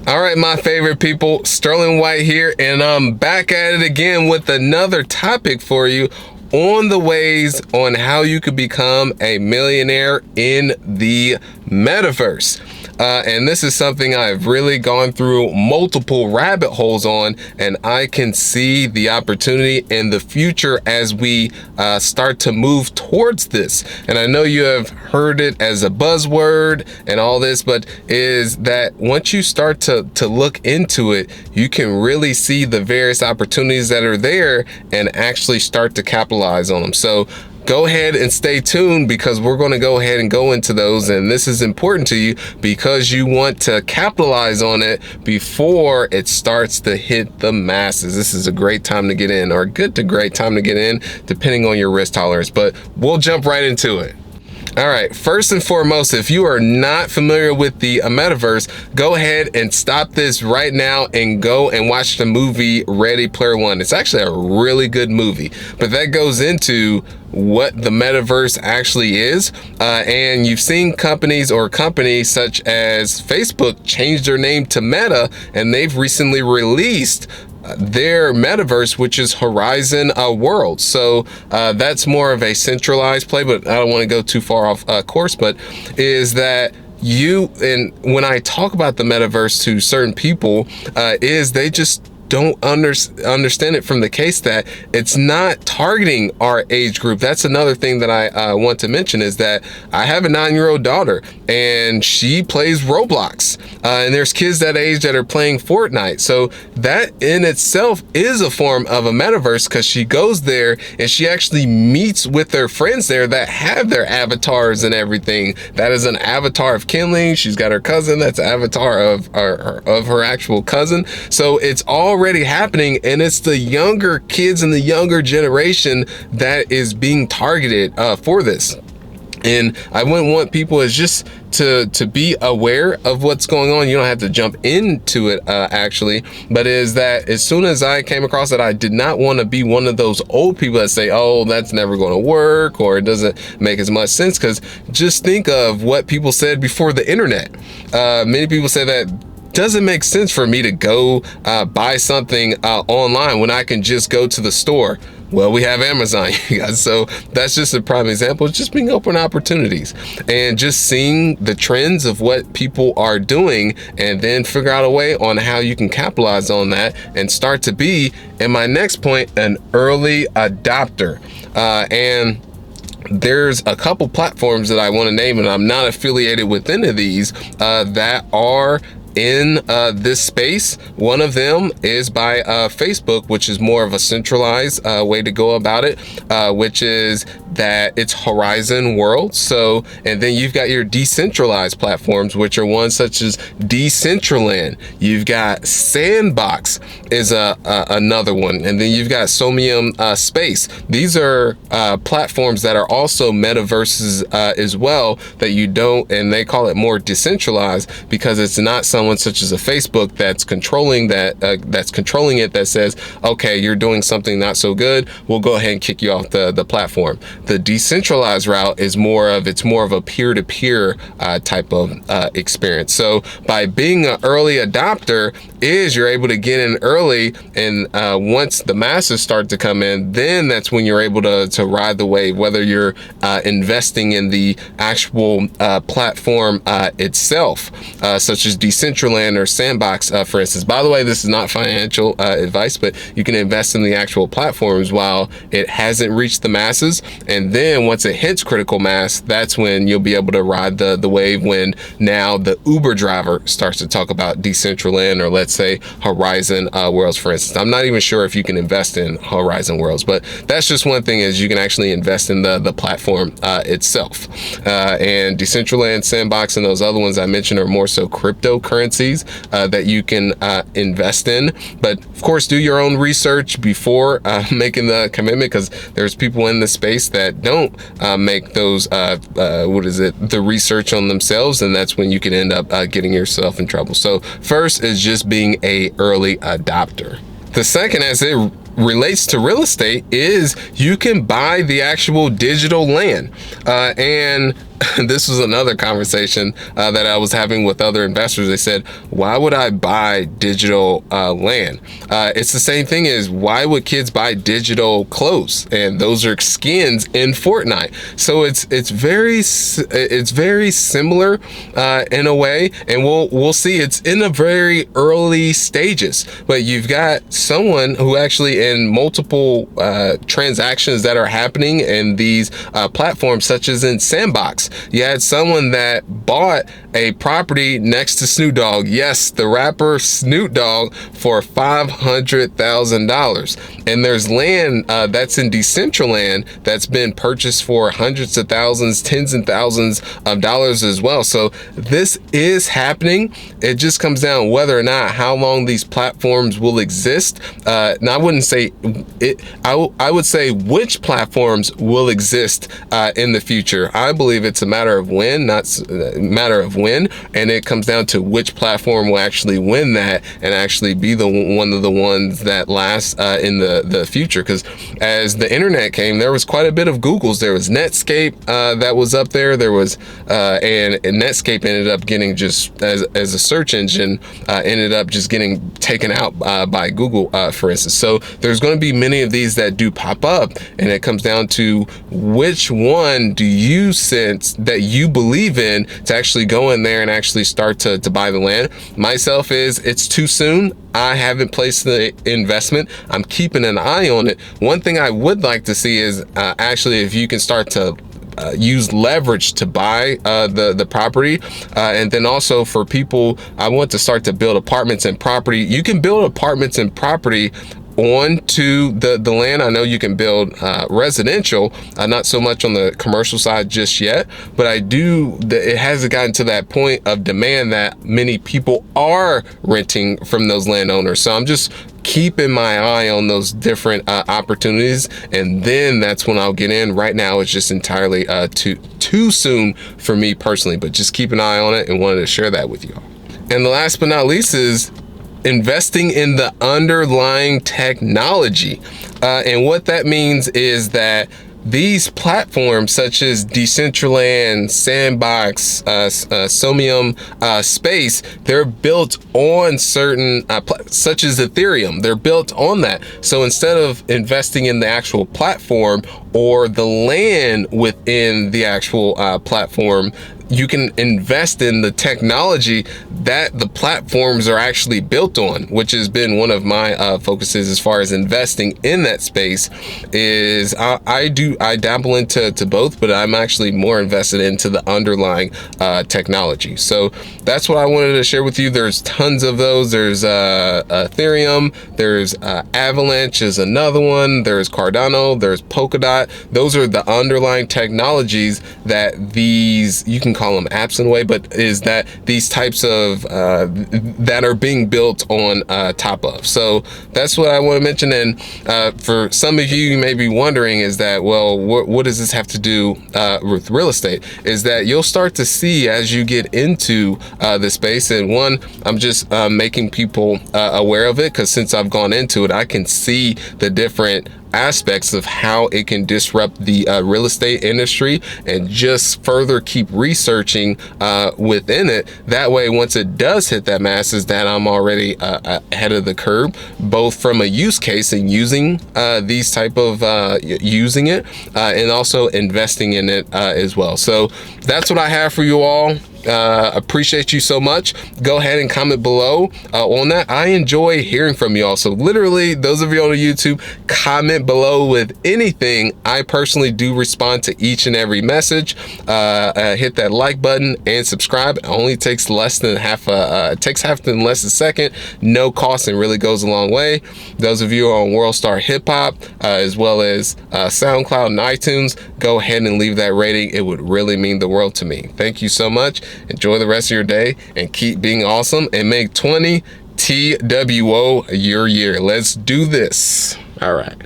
All right, my favorite people, Sterling White here, and I'm back at it again with another topic for you on the ways on how you could become a millionaire in the metaverse. And this is something I've really gone through multiple rabbit holes on, and I can see the opportunity in the future as we start to move towards this. And I know you have heard it as a buzzword and all this, but is that once you start to look into it, you can really see the various opportunities that are there and actually start to capitalize on them. So go ahead and stay tuned, because we're going to go ahead and go into those, and this is important to you because you want to capitalize on it before it starts to hit the masses. This is a great time to get in, or good to great time to get in, depending on your risk tolerance, but we'll jump right into it. All right, first and foremost, if you are not familiar with the metaverse, go ahead and stop this right now and go and watch the movie Ready Player One. It's actually a really good movie, but that goes into what the metaverse actually is. And you've seen companies such as Facebook change their name to Meta, and they've recently released their metaverse, which is Horizon World. So that's more of a centralized play, but I don't want to go too far off course, but is that and when I talk about the metaverse to certain people, is they just don't understand it from the case that it's not targeting our age group. That's another thing that I want to mention, is that I have a 9-year-old daughter and she plays Roblox, and there's kids that age that are playing Fortnite. So that in itself is a form of a metaverse, because she goes there and she actually meets with their friends there that have their avatars and everything. That is an avatar of Kinley. She's got her cousin that's an avatar of her actual cousin. So it's already happening, and it's the younger kids and the younger generation that is being targeted for this. And I wouldn't want people as just to be aware of what's going on. You don't have to jump into it actually, but is that as soon as I came across it, I did not want to be one of those old people that say, oh, that's never going to work, or it doesn't make as much sense. Because just think of what people said before the internet. Many people say that doesn't make sense for me to go buy something online when I can just go to the store. Well, we have Amazon, you guys. So that's just a prime example. It's just being open opportunities and just seeing the trends of what people are doing, and then figure out a way on how you can capitalize on that and start to be, in my next point, an early adopter. And there's a couple platforms that I want to name, and I'm not affiliated with any of these that are in this space. One of them is by Facebook, which is more of a centralized way to go about it, which is that it's Horizon World. So, and then you've got your decentralized platforms, which are ones such as Decentraland. You've got Sandbox is another one, and then you've got Somium Space. These are platforms that are also metaverses as well, that you don't, and they call it more decentralized because it's not someone such as a Facebook that's controlling that, that says, okay, you're doing something not so good, we'll go ahead and kick you off the platform. The decentralized route is more of a peer-to-peer type of experience. So by being an early adopter, you're able to get in early, and once the masses start to come in, then that's when you're able to ride the wave, whether you're investing in the actual platform itself, such as Decentraland or Sandbox, for instance. By the way, this is not financial advice, but you can invest in the actual platforms while it hasn't reached the masses, and then once it hits critical mass, that's when you'll be able to ride the wave, when now the Uber driver starts to talk about Decentraland, or let's say Horizon Worlds, for instance. I'm not even sure if you can invest in Horizon Worlds, but that's just one thing, is you can actually invest in the platform itself. And Decentraland, Sandbox, and those other ones I mentioned are more so cryptocurrencies that you can invest in. But of course, do your own research before making the commitment, because there's people in the space that don't make those the research on themselves, and that's when you can end up getting yourself in trouble. So first is just being a early adopter. The second, as it relates to real estate, is you can buy the actual digital land. And this was another conversation that I was having with other investors. They said, why would I buy digital land? It's the same thing as, why would kids buy digital clothes? And those are skins in Fortnite. So it's very similar in a way, and we'll see. It's in the very early stages, but you've got someone who actually, in multiple transactions that are happening in these platforms, such as in Sandbox, you had someone that bought a property next to Snoop Dogg, yes, the rapper Snoop Dogg, for $500,000. And there's land that's in Decentraland that's been purchased for hundreds of thousands, tens and thousands of dollars as well. So this is happening. It just comes down whether or not how long these platforms will exist. Now, I wouldn't say it. I would say which platforms will exist in the future. I believe it's a matter of when, not a matter of when, and it comes down to which platform will actually win that and actually be the one of the ones that lasts in the future. Because as the internet came, there was quite a bit of Googles. There was Netscape that was up there. There was and Netscape ended up getting, just as a search engine, ended up just getting taken out by Google, for instance. So there's going to be many of these that do pop up, and it comes down to which one do you sense that you believe in to actually go in there and actually start to buy the land. Myself is, it's too soon. I haven't placed the investment. I'm keeping an eye on it. One thing I would like to see is actually if you can start to use leverage to buy the property, and then also for people, I want to start to build apartments and property. You can build apartments and property onto the land. I know you can build residential, not so much on the commercial side just yet, but it hasn't gotten to that point of demand that many people are renting from those landowners. So I'm just keeping my eye on those different opportunities, and then that's when I'll get in. Right now it's just entirely too soon for me personally, but just keep an eye on it and wanted to share that with you all. And the last but not least is investing in the underlying technology. And what that means is that these platforms such as Decentraland, Sandbox, Somium Space, they're built on certain, such as Ethereum, they're built on that. So instead of investing in the actual platform or the land within the actual platform, you can invest in the technology that the platforms are actually built on, which has been one of my focuses as far as investing in that space. Is I dabble into both, but I'm actually more invested into the underlying technology. So that's what I wanted to share with you. There's tons of those. There's Ethereum, there's Avalanche is another one, there's Cardano, there's Polkadot. Those are the underlying technologies that these, you can call them apps in a way, but is that these types of that are being built on top of. So that's what I want to mention. And for some of you may be wondering is that, well, what does this have to do with real estate? Is that you'll start to see as you get into the space. And one, I'm just making people aware of it, because since I've gone into it, I can see the different aspects of how it can disrupt the real estate industry, and just further keep researching within it. That way, once it does hit that masses, that I'm already ahead of the curve, both from a use case and using these type of using it, and also investing in it as well. So that's what I have for you all. Appreciate you so much. Go ahead and comment below on that. I enjoy hearing from you all. So literally, those of you on YouTube, comment below with anything. I personally do respond to each and every message. Hit that like button and subscribe. It only takes less than less than a second. No cost, and really goes a long way. Those of you on World Star Hip Hop, as well as SoundCloud and iTunes, go ahead and leave that rating. It would really mean the world to me. Thank you so much. Enjoy the rest of your day and keep being awesome, and make 20 TWO your year. Let's do this. All right.